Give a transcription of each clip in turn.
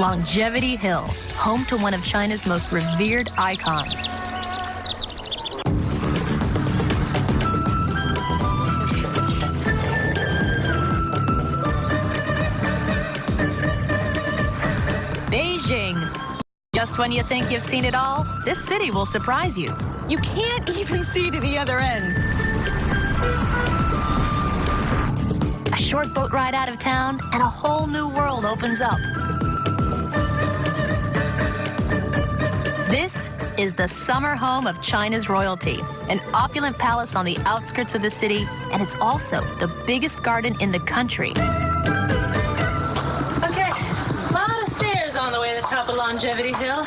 Longevity Hill, home to one of China's most revered icons. Beijing. Just when you think you've seen it all, this city will surprise you. You can't even see to the other end. A short boat ride out of town, and a whole new world opens up. This is the summer home of China's royalty, an opulent palace on the outskirts of the city, and it's also the biggest garden in the country. Okay, a lot of stairs on the way to the top of Longevity Hill.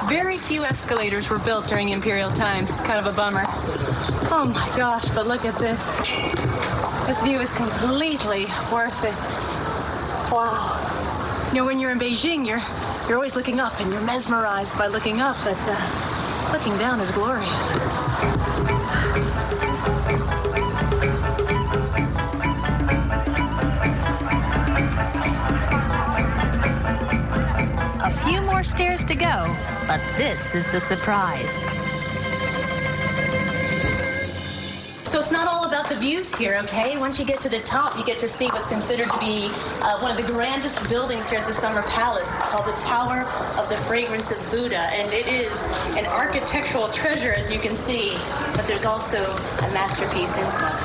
Very few escalators were built during imperial times. It's kind of a bummer. Oh my gosh, but look at this. This view is completely worth it. Wow. You know, when you're in Beijing, you're always looking up and you're mesmerized by looking up, but looking down is glorious. A few more stairs to go, but this is the surprise. So it's not all about the views here, okay? Once you get to the top, you get to see what's considered to be one of the grandest buildings here at the Summer Palace. It's called the Tower of the Fragrance of Buddha, and it is an architectural treasure, as you can see, but there's also a masterpiece inside.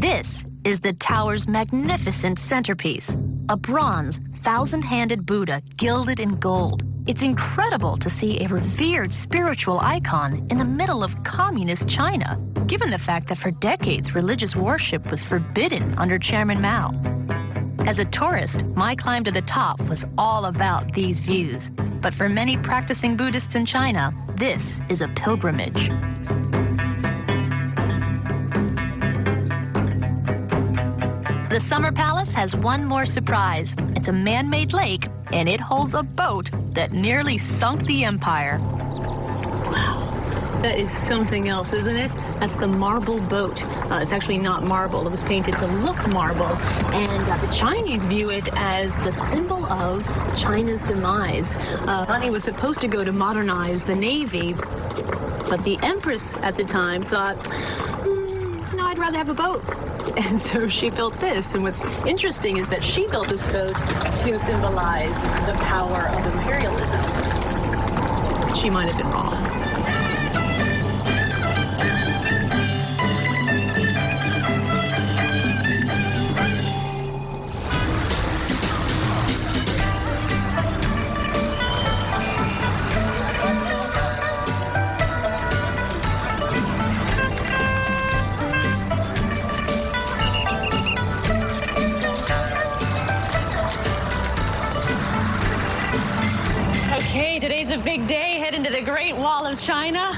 This is the tower's magnificent centerpiece, a bronze, thousand-handed Buddha gilded in gold. It's incredible to see a revered spiritual icon in the middle of communist China, given the fact that for decades religious worship was forbidden under Chairman Mao. As a tourist, my climb to the top was all about these views. But for many practicing Buddhists in China, this is a pilgrimage. The Summer Palace has one more surprise. It's a man-made lake, and it holds a boat that nearly sunk the empire. Wow, that is something else, isn't it? That's the marble boat. It's actually not marble. It was painted to look marble, and the Chinese view it as the symbol of China's demise. Money was supposed to go to modernize the Navy, but the Empress at the time thought, no, I'd rather have a boat. And so she built this. And what's interesting is that she built this boat to symbolize the power of imperialism. She might have been wrong. Today's a big day, heading to the Great Wall of China.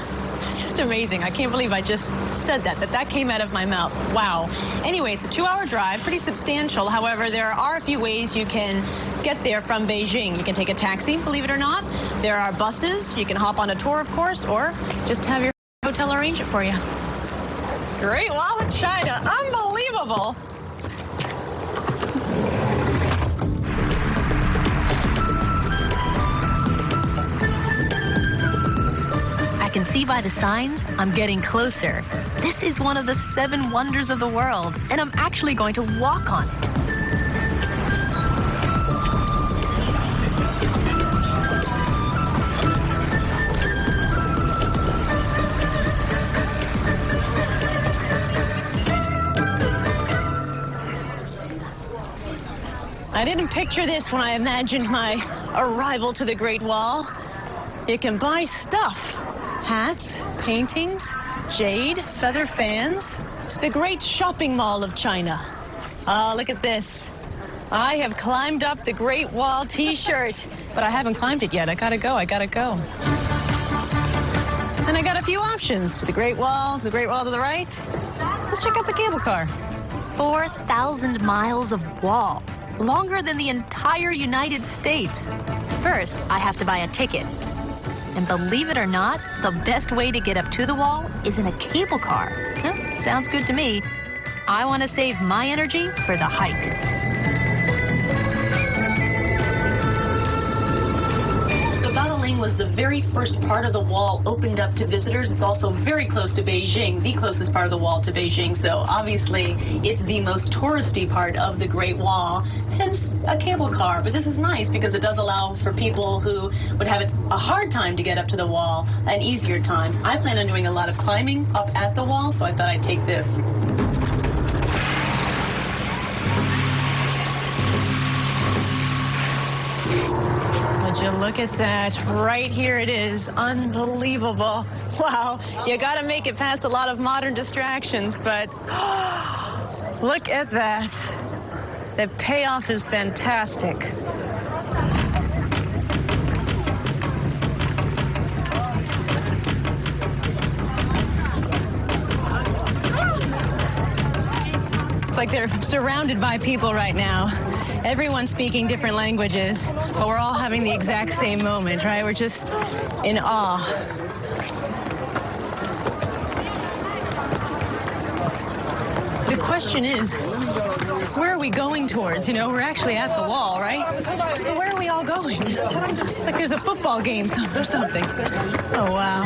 It's just amazing. I can't believe I just said that came out of my mouth. Wow. Anyway, it's a 2-hour drive, pretty substantial. However, there are a few ways you can get there from Beijing. You can take a taxi, believe it or not. There are buses. You can hop on a tour, of course, or just have your hotel arrange it for you. Great Wall of China. Unbelievable. I can see by the signs I'm getting closer. This is one of the 7 wonders of the world, and I'm actually going to walk on it. I didn't picture this when I imagined my arrival to the Great Wall. You can buy stuff. Hats, paintings, jade, feather fans. It's the great shopping mall of China. Oh, look at this. I have climbed up the Great Wall t-shirt, but I haven't climbed it yet. I gotta go. And I got a few options for the Great Wall, to the Great Wall to the right. Let's check out the cable car. 4,000 miles of wall, longer than the entire United States. First, I have to buy a ticket. And believe it or not, the best way to get up to the wall is in a cable car. Huh, sounds good to me. I want to save my energy for the hike. very first part of the wall opened up to visitors. It's also very close to Beijing, the closest part of the wall to Beijing. So obviously it's the most touristy part of the Great Wall, hence a cable car. But this is nice because it does allow for people who would have a hard time to get up to the wall an easier time. I plan on doing a lot of climbing up at the wall, so I thought I'd take this. Would you look at that? Right here it is. Unbelievable. Wow. You got to make it past a lot of modern distractions, but look at that. The payoff is fantastic. It's like they're surrounded by people right now. Everyone's speaking different languages, but we're all having the exact same moment, right? We're just in awe. The question is, where are we going towards? You know, we're actually at the wall, right? So where are we all going? It's like there's a football game or something. Oh, wow.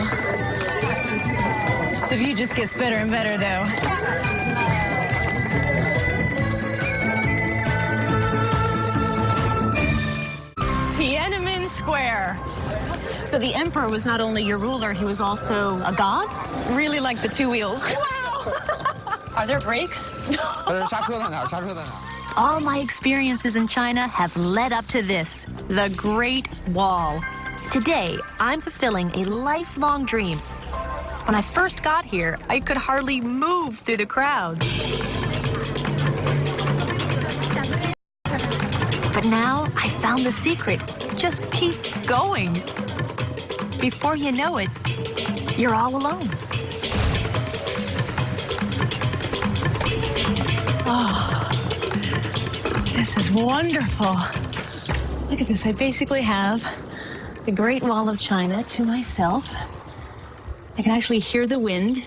The view just gets better and better, though. Tiananmen Square. So the emperor was not only your ruler, he was also a god? Really like the two wheels. Wow! Are there brakes? All my experiences in China have led up to this, the Great Wall. Today, I'm fulfilling a lifelong dream. When I first got here, I could hardly move through the crowds. But now I found the secret. Just keep going. Before you know it, you're all alone. Oh, this is wonderful. Look at this. I basically have the Great Wall of China to myself. I can actually hear the wind.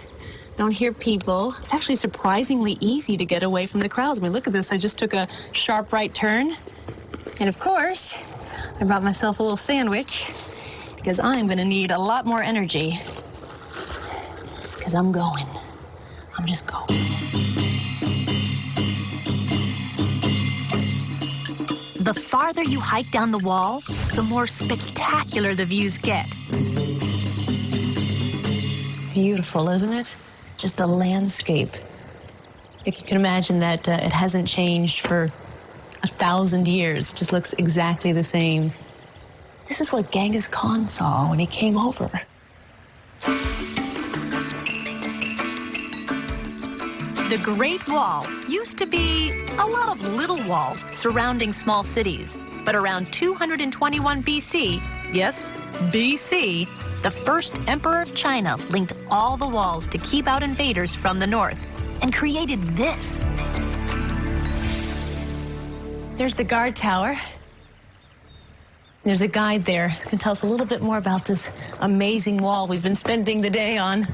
I don't hear people. It's actually surprisingly easy to get away from the crowds. I mean, look at this. I just took a sharp right turn. And of course, I brought myself a little sandwich because I'm going to need a lot more energy. Because I'm going. I'm just going. The farther you hike down the wall, the more spectacular the views get. It's beautiful, isn't it? Just the landscape. If you can imagine that it hasn't changed for 1,000 years. It just looks exactly the same. This is what Genghis Khan saw when he came over. The Great Wall used to be a lot of little walls surrounding small cities. But around 221 BC, yes, BC, the first emperor of China linked all the walls to keep out invaders from the north and created this. There's the guard tower. There's a guide there who can tell us a little bit more about this amazing wall we've been spending the day on.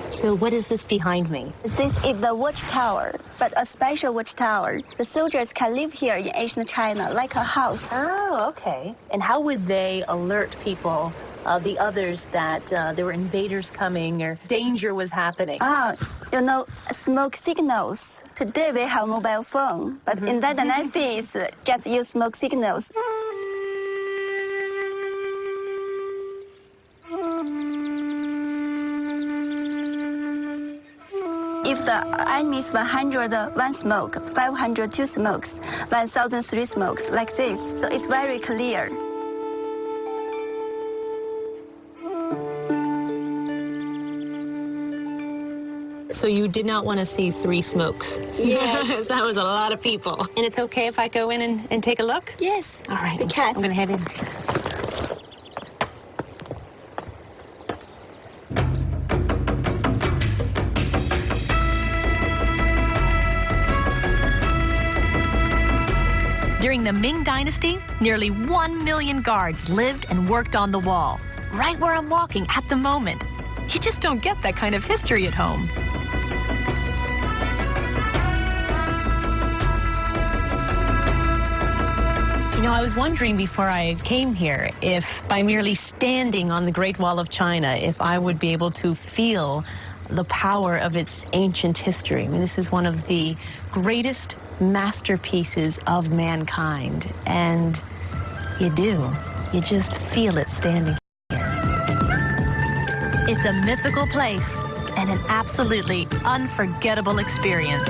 So what is this behind me? This is the watchtower, but a special watchtower. The soldiers can live here in ancient China like a house. Oh, okay. And how would they alert people, the others, that there were invaders coming or danger was happening? You know, smoke signals. Today we have mobile phone, but in that dynasty, just use smoke signals. If the enemy is 100, one smoke, 500, two smokes, 1,000, three smokes, like this. So it's very clear. So you did not want to see three smokes? Yes. That was a lot of people. And it's okay if I go in and take a look? Yes. All right. We can. I'm going to head in. During the Ming Dynasty, nearly 1 million guards lived and worked on the wall, right where I'm walking at the moment. You just don't get that kind of history at home. You I was wondering before I came here if by merely standing on the Great Wall of China, if I would be able to feel the power of its ancient history. I mean, this is one of the greatest masterpieces of mankind, and you do. You just feel it standing here. It's a mythical place and an absolutely unforgettable experience.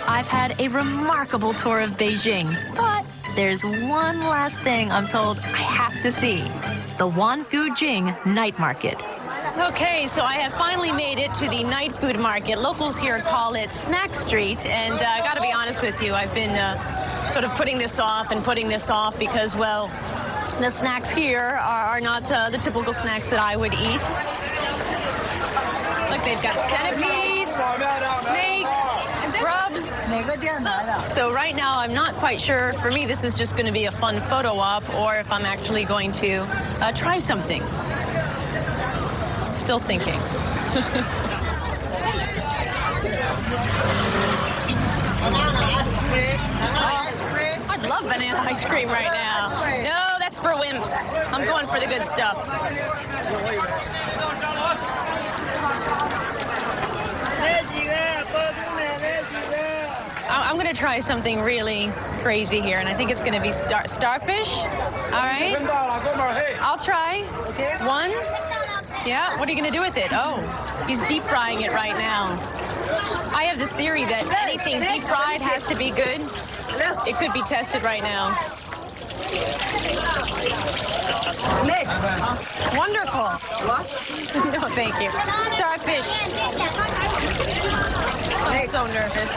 I've had a remarkable tour of Beijing, but there's one last thing I'm told I have to see: the Wanfujing night market. Okay, so I have finally made it to the night food market. Locals here call it Snack Street, and I gotta be honest with you, I've been sort of putting this off because, well, the snacks here are not the typical snacks that I would eat. Look, they've got centipedes, snake, grubs. So right now, I'm not quite sure. For me, this is just going to be a fun photo op, or if I'm actually going to try something. Still thinking. I'd love banana ice cream right now. No, that's for wimps. I'm going for the good stuff. I'm going to try something really crazy here, and I think it's going to be starfish. All right. I'll try. One. Yeah, what are you going to do with it? Oh, he's deep frying it right now. I have this theory that anything deep fried has to be good. It could be tested right now. Wonderful. No, thank you. Starfish. I'm so nervous.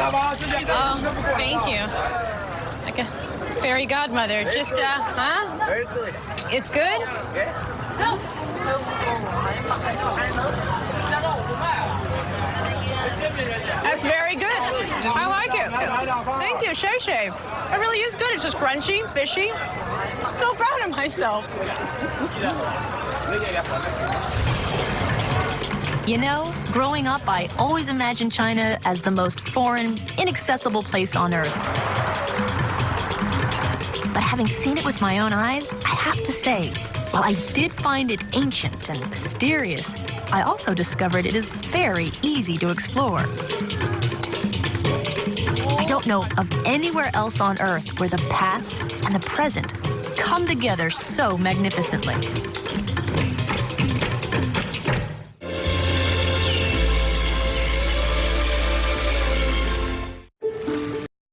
Oh, thank you. Like a fairy godmother. Just, huh? Very good. It's good? That's very good. I like it. Thank you, Shay Shay. It really is good. It's just crunchy, fishy. I'm so proud of myself. You know, growing up, I always imagined China as the most foreign, inaccessible place on Earth. But having seen it with my own eyes, I have to say, while I did find it ancient and mysterious, I also discovered it is very easy to explore. I don't know of anywhere else on Earth where the past and the present come together so magnificently.